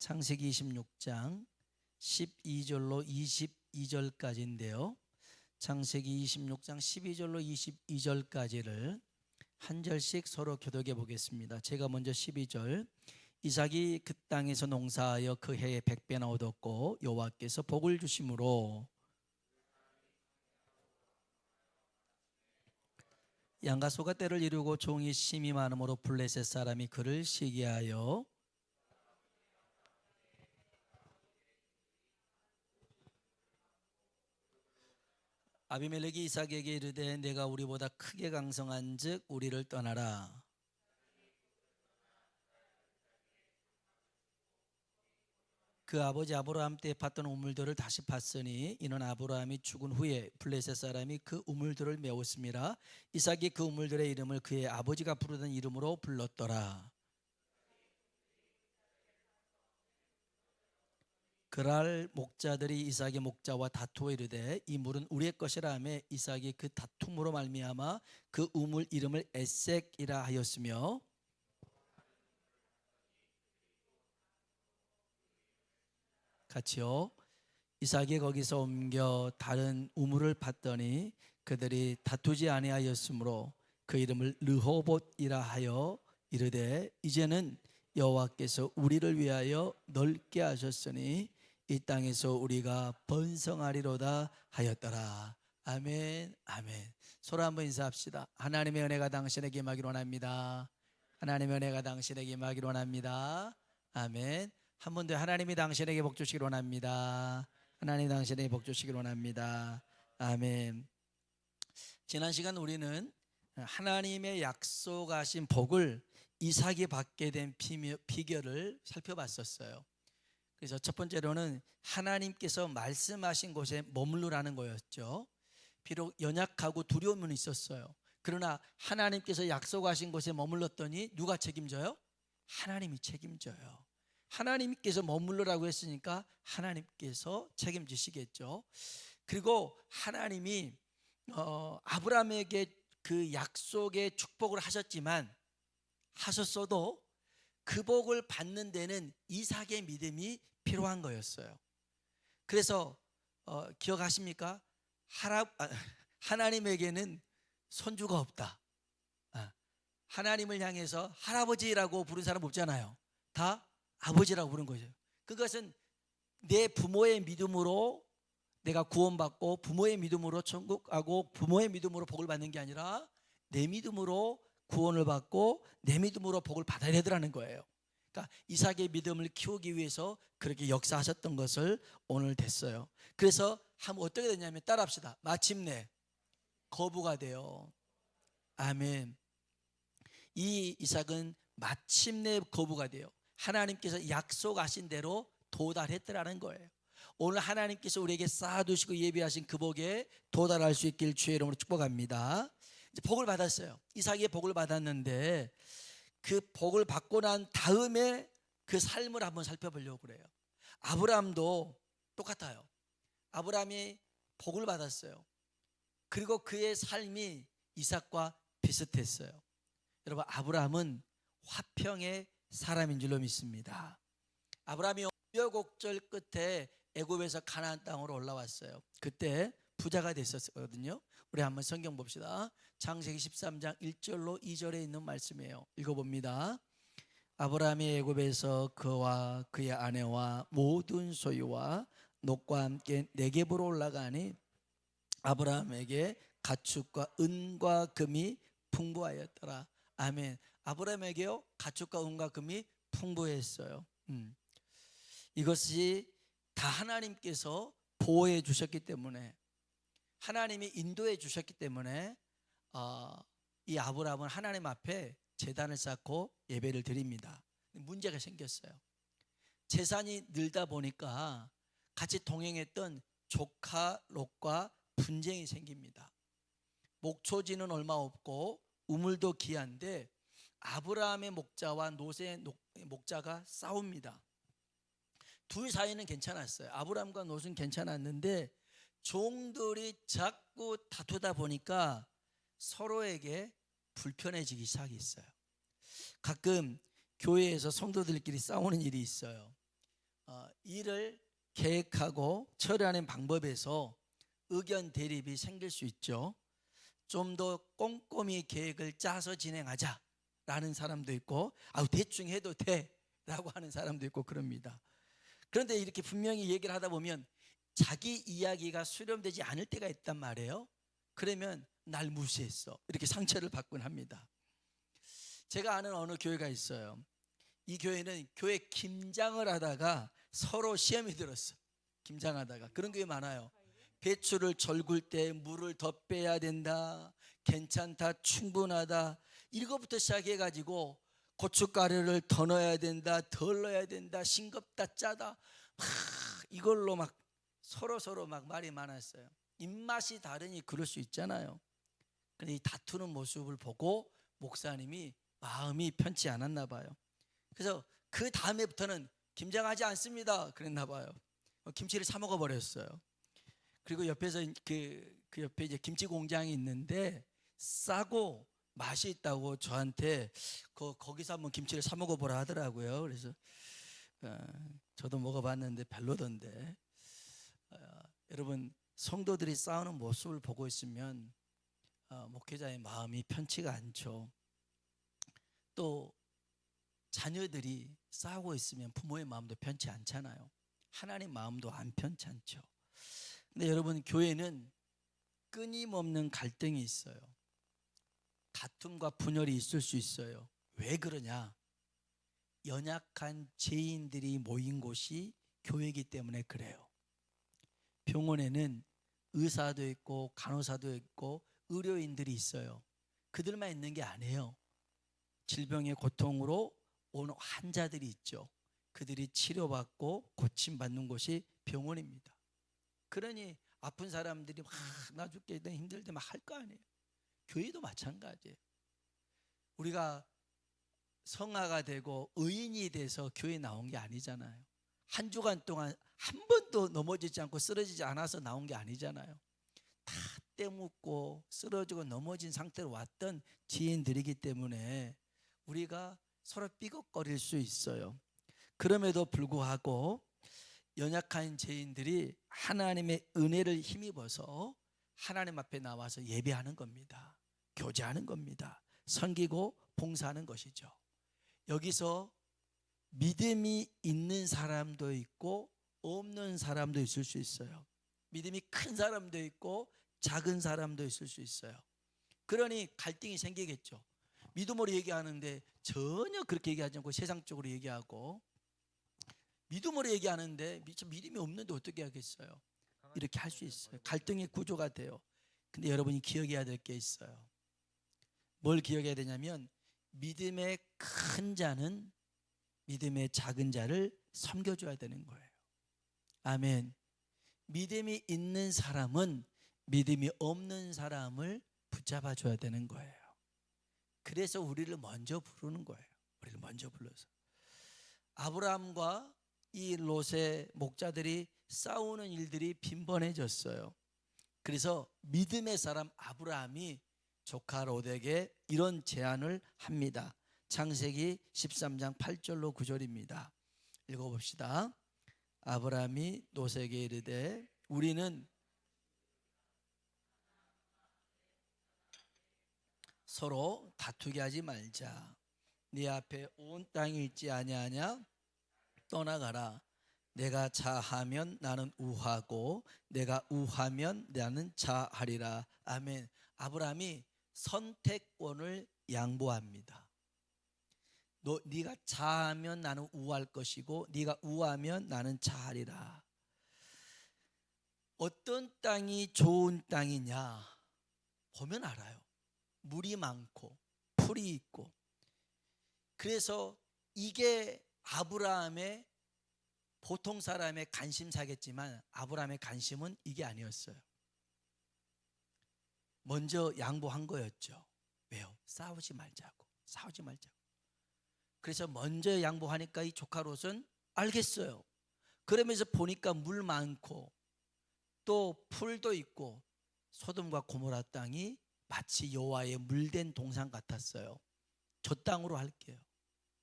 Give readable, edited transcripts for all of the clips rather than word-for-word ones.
창세기 26장 12절로 22절까지인데요. 창세기 26장 12절로 22절까지를 한 절씩 서로 교독해 보겠습니다. 제가 먼저 12절. 이삭이 그 땅에서 농사하여 그 해에 100배나 얻었고 여호와께서 복을 주심으로 양과 소가 떼를 이루고 종이 심이 많음으로 블레셋 사람이 그를 시기하여 아비멜렉이 이삭에게 이르되 내가 우리보다 크게 강성한즉 우리를 떠나라. 그 아버지 아브라함 때 팠던 우물들을 다시 팠으니 이는 아브라함이 죽은 후에 블레셋 사람이 그 우물들을 메웠음이라. 이삭이 그 우물들의 이름을 그의 아버지가 부르던 이름으로 불렀더라. 그날 목자들이 이삭의 목자와 다투어 이르되 이 물은 우리의 것이라 하며 이삭이 그 다툼으로 말미암아 그 우물 이름을 에색이라 하였으며 같이요. 이삭이 거기서 옮겨 다른 우물을 팠더니 그들이 다투지 아니하였으므로 그 이름을 르호봇이라 하여 이르되 이제는 여호와께서 우리를 위하여 넓게 하셨으니 이 땅에서 우리가 번성하리로다 하였더라. 아멘. 아멘. 서로 한번 인사합시다. 하나님의 은혜가 당신에게 임하기를 원합니다. 하나님의 은혜가 당신에게 임하기를 원합니다. 아멘. 한 번 더. 하나님이 당신에게 복 주시기를 원합니다. 하나님 당신에게 복 주시기를 원합니다. 아멘. 지난 시간 우리는 하나님의 약속하신 복을 이삭이 받게 된 비결을 살펴봤었어요. 그래서 첫 번째로는 하나님께서 말씀하신 곳에 머무르라는 거였죠. 비록 연약하고 두려움은 있었어요. 그러나 하나님께서 약속하신 곳에 머물렀더니 누가 책임져요? 하나님이 책임져요. 하나님께서 머물러라고 했으니까 하나님께서 책임지시겠죠. 그리고 하나님이 아브라함에게 그 약속의 축복을 하셨어도 그 복을 받는 데는 이삭의 믿음이 필요한 거였어요. 그래서 기억하십니까? 하나님에게는 손주가 없다. 하나님을 향해서 할아버지라고 부른 사람 없잖아요. 다 아버지라고 부른 거죠. 그것은 내 부모의 믿음으로 내가 구원받고 부모의 믿음으로 천국 가고 부모의 믿음으로 복을 받는 게 아니라 내 믿음으로 구원을 받고 내 믿음으로 복을 받아야 되더라는 거예요. 그러니까 이삭의 믿음을 키우기 위해서 그렇게 역사하셨던 것을 오늘 됐어요. 그래서 한번 어떻게 되냐면 따라합시다. 마침내 거부가 돼요. 아멘. 이 이삭은 마침내 거부가 돼요. 하나님께서 약속하신 대로 도달했더라는 거예요. 오늘 하나님께서 우리에게 쌓아두시고 예비하신 그 복에 도달할 수 있길 주의 이름으로 축복합니다. 이제 복을 받았어요. 이삭이 복을 받았는데 그 복을 받고 난 다음에 그 삶을 한번 살펴보려고 그래요. 아브라함도 똑같아요. 아브라함이 복을 받았어요. 그리고 그의 삶이 이삭과 비슷했어요. 여러분, 아브라함은 화평의 사람인 줄로 믿습니다. 아브라함이 우여곡절 끝에 애굽에서 가나안 땅으로 올라왔어요. 그때 부자가 됐었거든요. 우리 한번 성경 봅시다. 창세기 13장 1절로 2절에 있는 말씀이에요. 읽어봅니다. 아브라함이 애굽에서 그와 그의 아내와 모든 소유와 녹과 함께 네겝으로 올라가니 아브라함에게 가축과 은과 금이 풍부하였더라. 아멘. 아브라함에게요 가축과 은과 금이 풍부했어요. 이것이 다 하나님께서 보호해 주셨기 때문에, 하나님이 인도해 주셨기 때문에 이 아브라함은 하나님 앞에 제단을 쌓고 예배를 드립니다. 문제가 생겼어요. 재산이 늘다 보니까 같이 동행했던 조카 롯과 분쟁이 생깁니다. 목초지는 얼마 없고 우물도 귀한데 아브라함의 목자와 롯의 목자가 싸웁니다. 둘 사이는 괜찮았어요. 아브라함과 롯은 괜찮았는데 종들이 자꾸 다투다 보니까 서로에게 불편해지기 시작했어요. 가끔 교회에서 성도들끼리 싸우는 일이 있어요. 일을 계획하고 처리하는 방법에서 의견 대립이 생길 수 있죠. 좀 더 꼼꼼히 계획을 짜서 진행하자라는 사람도 있고, 대충 해도 돼라고 하는 사람도 있고 그럽니다. 그런데 이렇게 분명히 얘기를 하다 보면 자기 이야기가 수렴되지 않을 때가 있단 말이에요. 그러면 날 무시했어, 이렇게 상처를 받곤 합니다. 제가 아는 어느 교회가 있어요. 이 교회는 교회 김장을 하다가 서로 시험이 들었어. 김장하다가. 그런 교회 많아요. 배추를 절굴 때 물을 더 빼야 된다, 괜찮다, 충분하다, 이거부터 시작해가지고 고춧가루를 더 넣어야 된다, 덜 넣어야 된다, 싱겁다, 짜다, 이걸로 막 서로 막 말이 많았어요. 입맛이 다르니 그럴 수 있잖아요. 근데 이 다투는 모습을 보고 목사님이 마음이 편치 않았나 봐요. 그래서 그 다음에부터는 김장하지 않습니다 그랬나 봐요. 김치를 사 먹어 버렸어요. 그리고 옆에서 그 옆에 이제 김치 공장이 있는데 싸고 맛이 있다고 저한테 거기서 한번 김치를 사 먹어 보라 하더라고요. 그래서 저도 먹어봤는데 별로던데. 여러분, 성도들이 싸우는 모습을 보고 있으면 목회자의 마음이 편치가 않죠. 또 자녀들이 싸우고 있으면 부모의 마음도 편치 않잖아요. 하나님 마음도 안 편찮죠. 근데 여러분, 교회는 끊임없는 갈등이 있어요. 다툼과 분열이 있을 수 있어요. 왜 그러냐? 연약한 죄인들이 모인 곳이 교회이기 때문에 그래요. 병원에는 의사도 있고 간호사도 있고 의료인들이 있어요. 그들만 있는 게 아니에요. 질병의 고통으로 온 환자들이 있죠. 그들이 치료받고 고침받는 곳이 병원입니다. 그러니 아픈 사람들이 막 나 죽겠다 힘들 때 막 할 거 아니에요. 교회도 마찬가지예요. 우리가 성화가 되고 의인이 돼서 교회 나온 게 아니잖아요. 한 주간 동안 한 번도 넘어지지 않고 쓰러지지 않아서 나온 게 아니잖아요. 다 때묻고 쓰러지고 넘어진 상태로 왔던 지인들이기 때문에 우리가 서로 삐걱거릴 수 있어요. 그럼에도 불구하고 연약한 죄인들이 하나님의 은혜를 힘입어서 하나님 앞에 나와서 예배하는 겁니다. 교제하는 겁니다. 섬기고 봉사하는 것이죠. 여기서 믿음이 있는 사람도 있고 없는 사람도 있을 수 있어요. 믿음이 큰 사람도 있고 작은 사람도 있을 수 있어요. 그러니 갈등이 생기겠죠. 믿음으로 얘기하는데 전혀 그렇게 얘기하지 않고 세상적으로 얘기하고, 믿음으로 얘기하는데 믿음이 없는데 어떻게 하겠어요? 이렇게 할 수 있어요. 갈등의 구조가 돼요. 근데 여러분이 기억해야 될 게 있어요. 뭘 기억해야 되냐면 믿음의 큰 자는 믿음의 작은 자를 섬겨줘야 되는 거예요. 아멘. 믿음이 있는 사람은 믿음이 없는 사람을 붙잡아 줘야 되는 거예요. 그래서 우리를 먼저 부르는 거예요. 우리를 먼저 불러서. 아브라함과 이 롯의 목자들이 싸우는 일들이 빈번해졌어요. 그래서 믿음의 사람 아브라함이 조카 롯에게 이런 제안을 합니다. 창세기 13장 8절로 9절입니다. 읽어봅시다. 아브라함이 롯에게 이르되 우리는 서로 다투게 하지 말자. 네 앞에 온 땅이 있지 아니하냐? 떠나가라. 내가 자하면 나는 우하고 내가 우하면 나는 자하리라. 아멘. 아브라함이 선택권을 양보합니다. 네가 자하면 나는 우할 것이고 네가 우하면 나는 자하리라. 어떤 땅이 좋은 땅이냐 보면 알아요. 물이 많고 풀이 있고. 그래서 이게 아브라함의, 보통 사람의 관심사겠지만 아브라함의 관심은 이게 아니었어요. 먼저 양보한 거였죠. 왜요? 싸우지 말자고. 그래서 먼저 양보하니까 이 조카 롯은 알겠어요. 그러면서 보니까 물 많고 또 풀도 있고 소돔과 고모라 땅이 마치 여호와의 물된 동산 같았어요. 저 땅으로 할게요.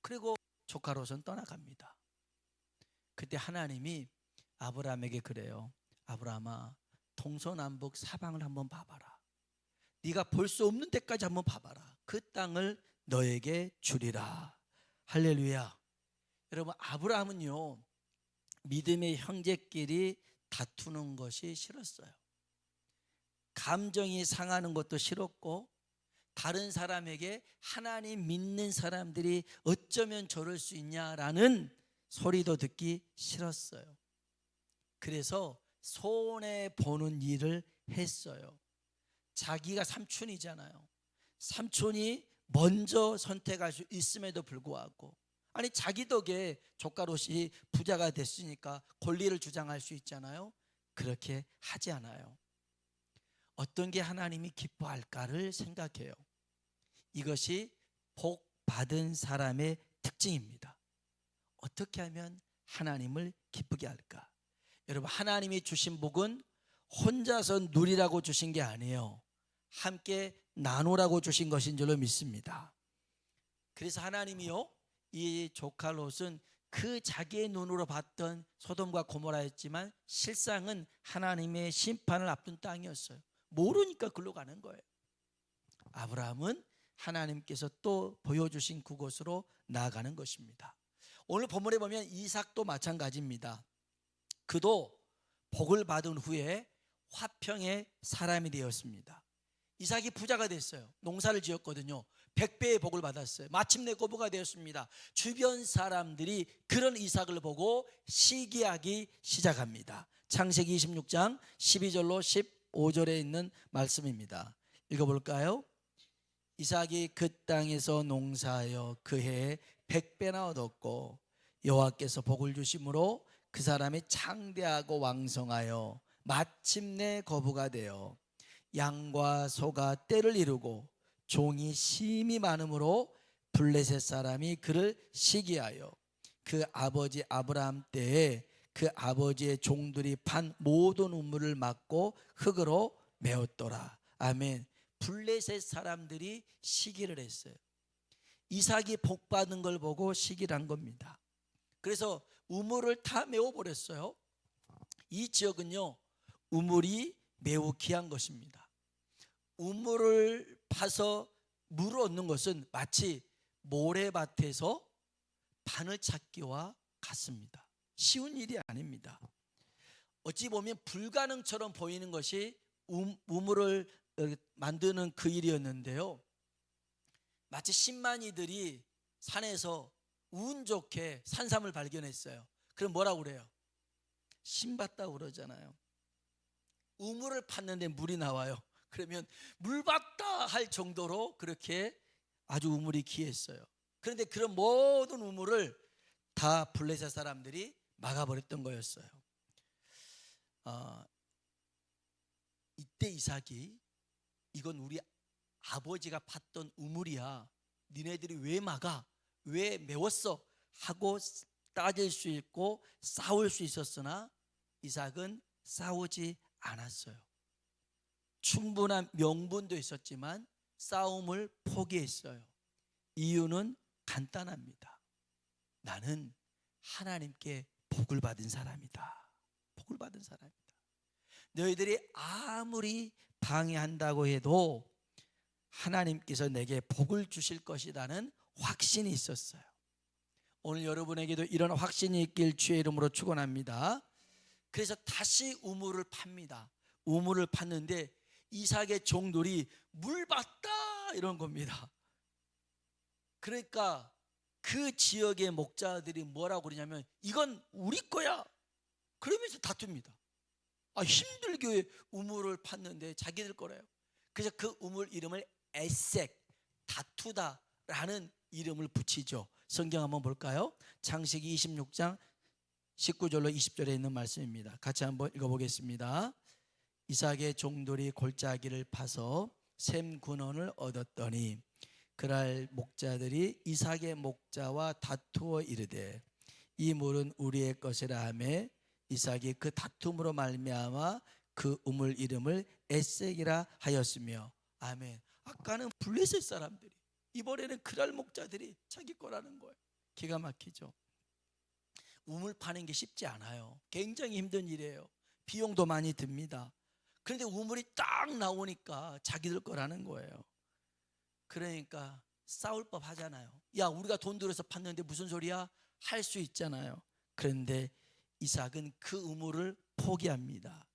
그리고 조카 롯은 떠나갑니다. 그 그때 하나님이 아브라함에게 그래요. 아브라함아, 동서남북 사방을 한번 봐봐라. 네가 볼 수 없는 데까지 한번 봐봐라. 그 땅을 너에게 주리라. 할렐루야. 여러분, 아브라함은요, 믿음의 형제끼리 다투는 것이 싫었어요. 감정이 상하는 것도 싫었고, 다른 사람에게 하나님 믿는 사람들이 어쩌면 저럴 수 있냐라는 소리도 듣기 싫었어요. 그래서 손해보는 일을 했어요. 자기가 삼촌이잖아요. 삼촌이 먼저 선택할 수 있음에도 불구하고, 아니 자기 덕에 조카롯이 부자가 됐으니까 권리를 주장할 수 있잖아요. 그렇게 하지 않아요. 어떤 게 하나님이 기뻐할까를 생각해요. 이것이 복 받은 사람의 특징입니다. 어떻게 하면 하나님을 기쁘게 할까? 여러분, 하나님이 주신 복은 혼자서 누리라고 주신 게 아니에요. 함께 나누라고 주신 것인 줄로 믿습니다. 그래서 하나님이요, 이 조카 롯은 그 자기의 눈으로 봤던 소돔과 고모라였지만 실상은 하나님의 심판을 앞둔 땅이었어요. 모르니까 글로 가는 거예요. 아브라함은 하나님께서 또 보여주신 그곳으로 나아가는 것입니다. 오늘 본문에 보면 이삭도 마찬가지입니다. 그도 복을 받은 후에 화평의 사람이 되었습니다. 이삭이 부자가 됐어요. 농사를 지었거든요. 100배의 복을 받았어요. 마침내 거부가 되었습니다. 주변 사람들이 그런 이삭을 보고 시기하기 시작합니다. 창세기 26장 12절로 15절에 있는 말씀입니다. 읽어볼까요? 이삭이 그 땅에서 농사하여 그 해에 100배나 얻었고 여호와께서 복을 주심으로 그 사람이 창대하고 왕성하여 마침내 거부가 되어 양과 소가 떼를 이루고 종이 심히 많으므로 블레셋 사람이 그를 시기하여 그 아버지 아브라함 때에 그 아버지의 종들이 판 모든 우물을 막고 흙으로 메웠더라. 아멘. 블레셋 사람들이 시기를 했어요. 이삭이 복 받은 걸 보고 시기를 한 겁니다. 그래서 우물을 다 메워버렸어요. 이 지역은요, 우물이 매우 귀한 것입니다. 우물을 파서 물을 얻는 것은 마치 모래밭에서 바늘 찾기와 같습니다. 쉬운 일이 아닙니다. 어찌 보면 불가능처럼 보이는 것이 우물을 만드는 그 일이었는데요, 마치 신만이들이 산에서 운 좋게 산삼을 발견했어요. 그럼 뭐라고 그래요? 신봤다고 그러잖아요. 우물을 팠는데 물이 나와요. 그러면 물 봤다 할 정도로 그렇게 아주 우물이 귀했어요. 그런데 그런 모든 우물을 다 블레셋 사람들이 막아버렸던 거였어요. 이때 이삭이 이건 우리 아버지가 팠던 우물이야. 니네들이 왜 막아? 왜 메웠어? 하고 따질 수 있고 싸울 수 있었으나 이삭은 싸우지 않았어요. 충분한 명분도 있었지만 싸움을 포기했어요. 이유는 간단합니다. 나는 하나님께 복을 받은 사람이다. 복을 받은 사람이다. 너희들이 아무리 방해한다고 해도 하나님께서 내게 복을 주실 것이라는 확신이 있었어요. 오늘 여러분에게도 이런 확신이 있길 주의 이름으로 축원합니다. 그래서 다시 우물을 팝니다. 우물을 팠는데 이삭의 종들이 물 봤다 이런 겁니다. 그러니까 그 지역의 목자들이 뭐라고 그러냐면 이건 우리 거야 그러면서 다툽니다. 힘들게 우물을 팠는데 자기들 거래요. 그래서 그 우물 이름을 에색, 다투다라는 이름을 붙이죠. 성경 한번 볼까요? 창세기 26장 19절로 20절에 있는 말씀입니다. 같이 한번 읽어보겠습니다. 이삭의 종들이 골짜기를 파서 샘 근원을 얻었더니 그날 목자들이 이삭의 목자와 다투어 이르되 이 물은 우리의 것이라 하매 이삭이 그 다툼으로 말미암아 그 우물 이름을 에색이라 하였으며 아멘. 아까는 블레셋 사람들이, 이번에는 그랄 목자들이 자기 거라는 거예요. 기가 막히죠. 우물 파는 게 쉽지 않아요. 굉장히 힘든 일이에요. 비용도 많이 듭니다. 그런데 우물이 딱 나오니까 자기들 거라는 거예요. 그러니까 싸울 법 하잖아요. 야, 우리가 돈 들여서 팠는데 무슨 소리야? 할 수 있잖아요. 그런데 이삭은 그 우물을 포기합니다.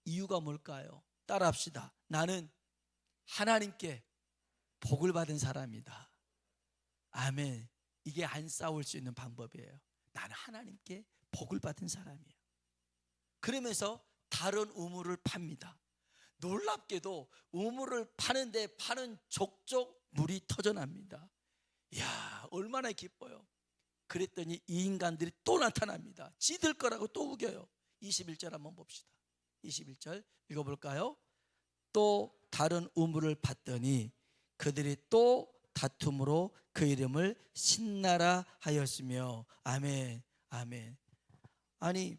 이유가 뭘까요? 따라합시다. 나는 하나님께 복을 받은 사람이다. 아멘. 이게 안 싸울 수 있는 방법이에요. 나는 하나님께 복을 받은 사람이에요. 그러면서 다른 우물을 팝니다. 놀랍게도 우물을 파는데 파는 족족 물이 터져납니다. 이야, 얼마나 기뻐요. 그랬더니 이 인간들이 또 나타납니다. 지들 거라고 또 우겨요. 21절 한번 봅시다. 21절 읽어볼까요? 또 다른 우물을 팠더니 그들이 또 다툼으로 그 이름을 신나라 하였으며. 아멘, 아멘. 아니,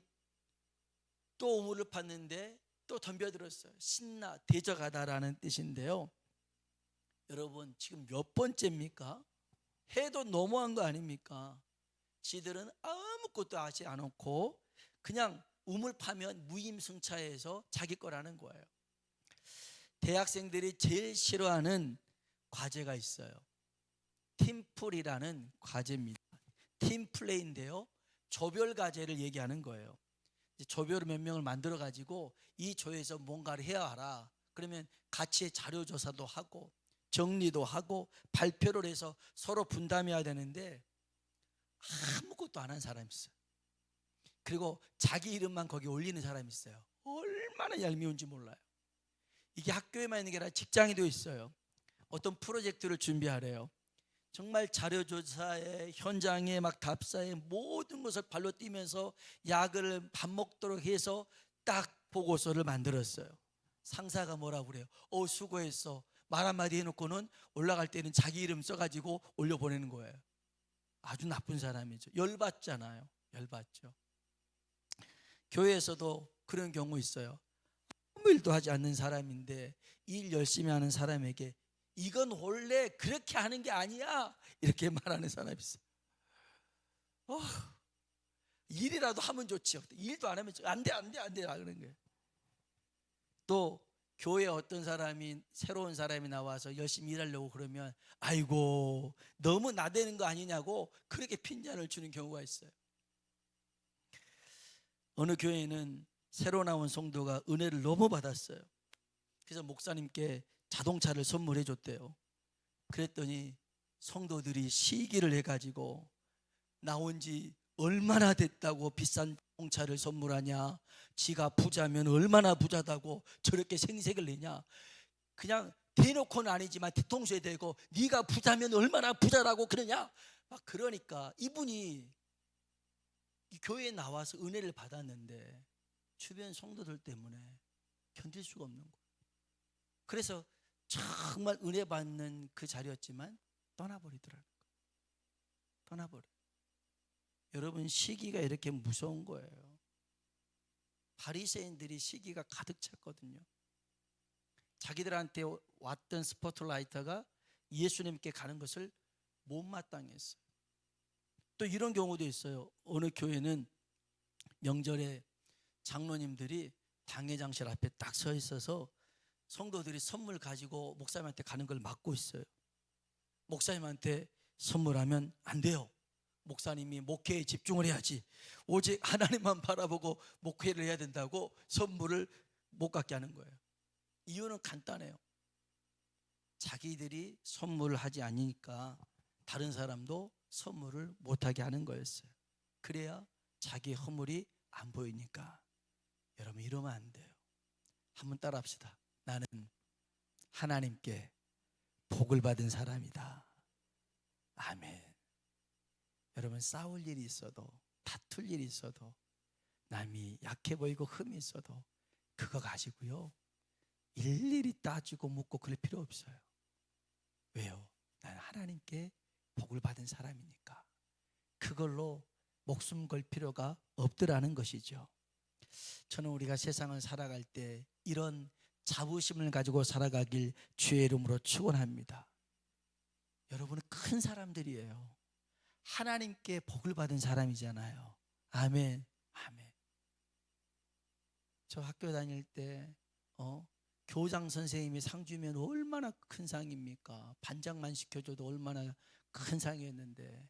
또 우물을 팠는데 또 덤벼들었어요. 신나, 대적하다라는 뜻인데요. 여러분, 지금 몇 번째입니까? 해도 너무한 거 아닙니까? 지들은 아무것도 하지 않고 그냥 우물 파면 무임승차해서 자기 거라는 거예요. 대학생들이 제일 싫어하는 과제가 있어요. 팀플이라는 과제입니다. 팀플레이인데요, 조별 과제를 얘기하는 거예요. 조별을 몇 명을 만들어 가지고 이 조에서 뭔가를 해야 하라. 그러면 같이 자료 조사도 하고 정리도 하고 발표를 해서 서로 분담해야 되는데 아무것도 안 한 사람이 있어요. 그리고 자기 이름만 거기 올리는 사람이 있어요. 얼마나 얄미운지 몰라요. 이게 학교에만 있는 게 아니라 직장에도 있어요. 어떤 프로젝트를 준비하래요. 정말 자료조사에, 현장에 막 답사에 모든 것을 발로 뛰면서 약을 밥 먹도록 해서 딱 보고서를 만들었어요. 상사가 뭐라고 그래요? 수고했어. 말 한마디 해놓고는 올라갈 때는 자기 이름 써가지고 올려보내는 거예요. 아주 나쁜 사람이죠. 열받잖아요. 열받죠. 교회에서도 그런 경우 있어요. 아무 일도 하지 않는 사람인데 일 열심히 하는 사람에게 이건 원래 그렇게 하는 게 아니야, 이렇게 말하는 사람이 있어요. 일이라도 하면 좋지요. 일도 안 하면 안 돼 그런 거예요. 또 교회에 어떤 사람이, 새로운 사람이 나와서 열심히 일하려고 그러면 아이고 너무 나대는 거 아니냐고 그렇게 핀잔을 주는 경우가 있어요. 어느 교회는 새로 나온 성도가 은혜를 너무 받았어요. 그래서 목사님께 자동차를 선물해 줬대요. 그랬더니 성도들이 시기를 해가지고 나온 지 얼마나 됐다고 비싼 자동차를 선물하냐, 지가 부자면 얼마나 부자다고 저렇게 생색을 내냐, 그냥 대놓고는 아니지만 뒤통수에 대고 네가 부자면 얼마나 부자라고 그러냐, 막 그러니까 이분이 이 교회에 나와서 은혜를 받았는데 주변 성도들 때문에 견딜 수가 없는 거예요. 그래서 정말 은혜 받는 그 자리였지만 떠나버리더라는 거예요. 떠나버려. 여러분, 시기가 이렇게 무서운 거예요. 바리새인들이 시기가 가득 찼거든요. 자기들한테 왔던 스포트라이트가 예수님께 가는 것을 못마땅했어요. 또 이런 경우도 있어요. 어느 교회는 명절에 장로님들이 당회장실 앞에 딱 서 있어서 성도들이 선물 가지고 목사님한테 가는 걸 막고 있어요. 목사님한테 선물하면 안 돼요. 목사님이 목회에 집중을 해야지, 오직 하나님만 바라보고 목회를 해야 된다고 선물을 못 갖게 하는 거예요. 이유는 간단해요. 자기들이 선물을 하지 않으니까 다른 사람도 선물을 못하게 하는 거였어요. 그래야 자기 허물이 안 보이니까. 여러분, 이러면 안 돼요. 한번 따라 합시다. 나는 하나님께 복을 받은 사람이다. 아멘. 여러분, 싸울 일이 있어도, 다툴 일이 있어도, 남이 약해 보이고 흠이 있어도 그거 가지고요 일일이 따지고 묻고 그럴 필요 없어요. 왜요? 나는 하나님께 복을 받은 사람이니까. 그걸로 목숨 걸 필요가 없더라는 것이죠. 저는 우리가 세상을 살아갈 때 이런 자부심을 가지고 살아가길 주의 이름으로 축원합니다. 여러분은 큰 사람들이에요. 하나님께 복을 받은 사람이잖아요. 아멘. 아멘. 저 학교 다닐 때 교장 선생님이 상 주면 얼마나 큰 상입니까? 반장만 시켜줘도 얼마나 큰 상이었는데,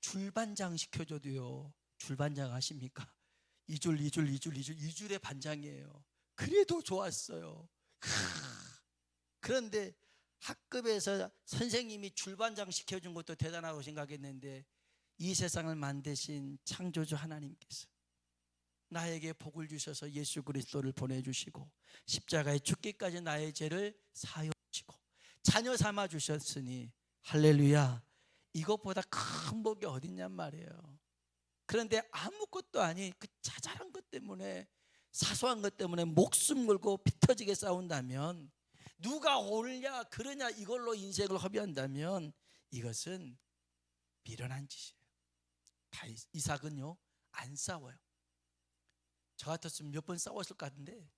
줄반장 시켜줘도요, 줄반장 아십니까? 2줄 2줄 2줄 2줄 2줄의 반장이에요. 그래도 좋았어요. 그런데 학급에서 선생님이 줄반장 시켜준 것도 대단하고 생각했는데, 이 세상을 만드신 창조주 하나님께서 나에게 복을 주셔서 예수 그리스도를 보내주시고 십자가에 죽기까지 나의 죄를 사하여 주시고 자녀 삼아 주셨으니 할렐루야, 이것보다 큰 복이 어딨냔 말이에요. 그런데 아무것도 아닌 그 자잘한 것 때문에, 사소한 것 때문에 목숨 걸고 피 터지게 싸운다면, 누가 옳냐 그러냐 이걸로 인생을 허비한다면, 이것은 미련한 짓이에요. 이삭은요 안 싸워요. 저 같았으면 몇 번 싸웠을 것 같은데,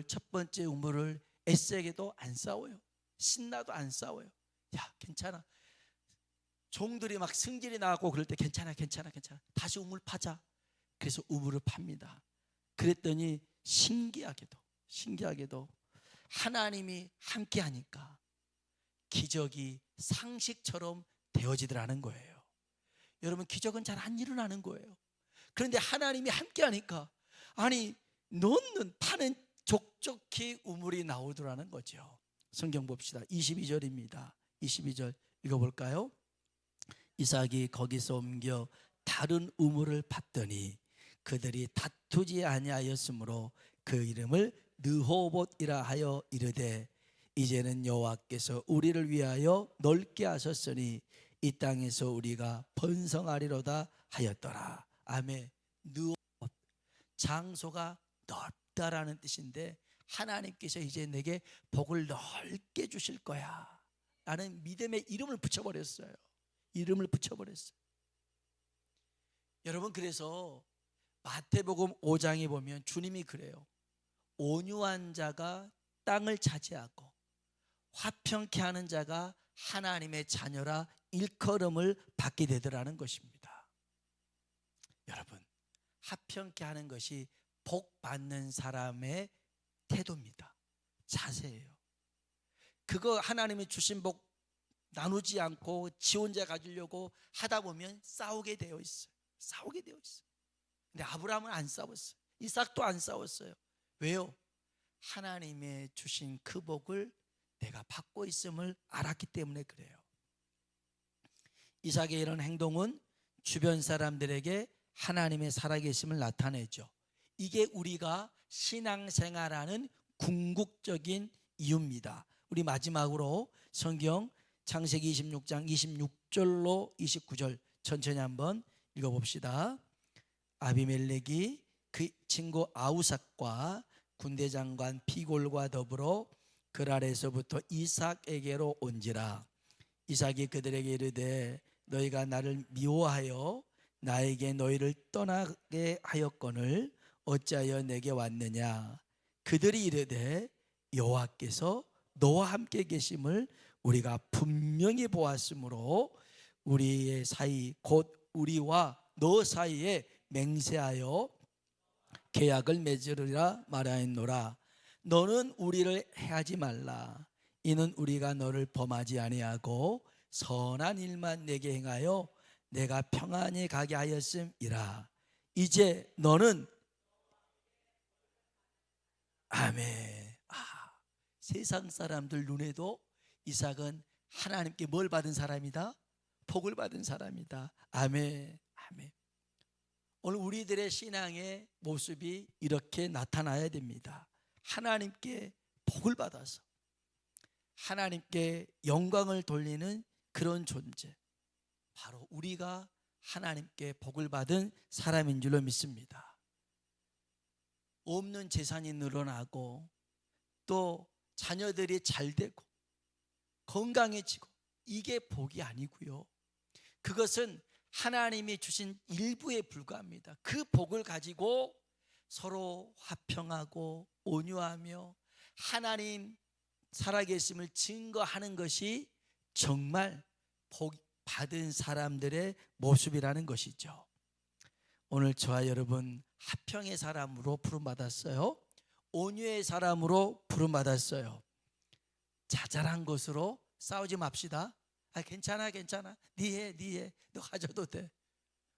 첫 번째 우물을 에세게도 안 싸워요. 신나도 안 싸워요. 야, 괜찮아. 종들이 막 승질이 나고 그럴 때 괜찮아 다시 우물 파자. 그래서 우물을 팝니다. 그랬더니 신기하게도 하나님이 함께 하니까 기적이 상식처럼 되어지더라는 거예요. 여러분, 기적은 잘 안 일어나는 거예요. 그런데 하나님이 함께 하니까, 아니 넣는 파는 족족히 우물이 나오더라는 거죠. 성경 봅시다. 22절입니다. 22절 읽어볼까요? 이삭이 거기서 옮겨 다른 우물을 팠더니 그들이 다투지 아니하였으므로 그 이름을 르호봇이라 하여 이르되, 이제는 여호와께서 우리를 위하여 넓게 하셨으니 이 땅에서 우리가 번성하리로다 하였더라. 아멘. 르호봇, 장소가 넓다라는 뜻인데, 하나님께서 이제 내게 복을 넓게 주실 거야 라는 믿음의 이름을 붙여버렸어요. 여러분, 그래서 마태복음 5장에 보면 주님이 그래요. 온유한 자가 땅을 차지하고 화평케 하는 자가 하나님의 자녀라 일컬음을 받게 되더라는 것입니다. 여러분, 화평케 하는 것이 복 받는 사람의 태도입니다. 자세예요. 그거 하나님이 주신 복 나누지 않고 지 혼자 가지려고 하다 보면 싸우게 되어 있어요. 근데 아브라함은 안 싸웠어요. 이삭도 안 싸웠어요. 왜요? 하나님의 주신 그 복을 내가 받고 있음을 알았기 때문에 그래요. 이삭의 이런 행동은 주변 사람들에게 하나님의 살아계심을 나타내죠. 이게 우리가 신앙생활하는 궁극적인 이유입니다. 우리 마지막으로 성경 창세기 26장 26절로 29절 천천히 한번 읽어봅시다. 아비멜렉이 그 친구 아우삭과 군대장관 피골과 더불어 그랄에서부터 이삭에게로 온지라. 이삭이 그들에게 이르되, 너희가 나를 미워하여 나에게 너희를 떠나게 하였거늘 어찌하여 내게 왔느냐. 그들이 이르되, 여호와께서 너와 함께 계심을 우리가 분명히 보았으므로 우리의 사이 곧 우리와 너 사이에 맹세하여 계약을 맺으리라 말하였노라. 너는 우리를 해하지 말라. 이는 우리가 너를 범하지 아니하고 선한 일만 내게 행하여 내가 평안히 가게 하였음이라. 이제 너는 아멘. 세상 사람들 눈에도 이삭은 하나님께 뭘 받은 사람이다? 복을 받은 사람이다. 아멘. 오늘 우리들의 신앙의 모습이 이렇게 나타나야 됩니다. 하나님께 복을 받아서 하나님께 영광을 돌리는 그런 존재, 바로 우리가 하나님께 복을 받은 사람인 줄로 믿습니다. 없는 재산이 늘어나고 또 자녀들이 잘 되고 건강해지고, 이게 복이 아니고요. 그것은 하나님이 주신 일부에 불과합니다. 그 복을 가지고 서로 화평하고 온유하며 하나님 살아계심을 증거하는 것이 정말 복 받은 사람들의 모습이라는 것이죠. 오늘 저와 여러분 화평의 사람으로 부름받았어요. 온유의 사람으로 부름받았어요. 자잘한 것으로 싸우지 맙시다. 괜찮아 네 해 너 가져도 돼.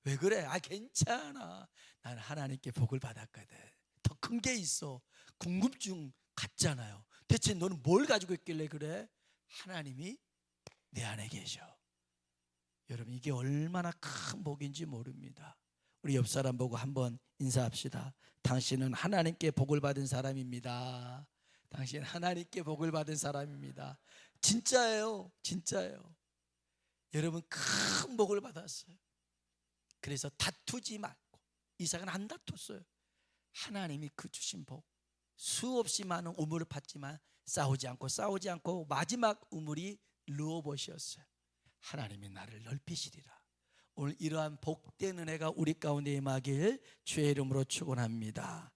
왜 그래? 괜찮아. 나는 하나님께 복을 받았거든. 더 큰 게 있어. 궁금증 갖잖아요. 대체 너는 뭘 가지고 있길래 그래? 하나님이 내 안에 계셔. 여러분, 이게 얼마나 큰 복인지 모릅니다. 우리 옆 사람 보고 한번 인사합시다. 당신은 하나님께 복을 받은 사람입니다. 당신 하나님께 복을 받은 사람입니다. 진짜예요. 진짜예요. 여러분, 큰 복을 받았어요. 그래서 다투지 말고. 이삭은 안 다퉜어요. 하나님이 그 주신 복, 수없이 많은 우물을 팠지만 싸우지 않고 마지막 우물이 르호봇이었어요. 하나님이 나를 넓히시리라. 오늘 이러한 복된 은혜가 우리 가운데 임하길 주의 이름으로 축원합니다.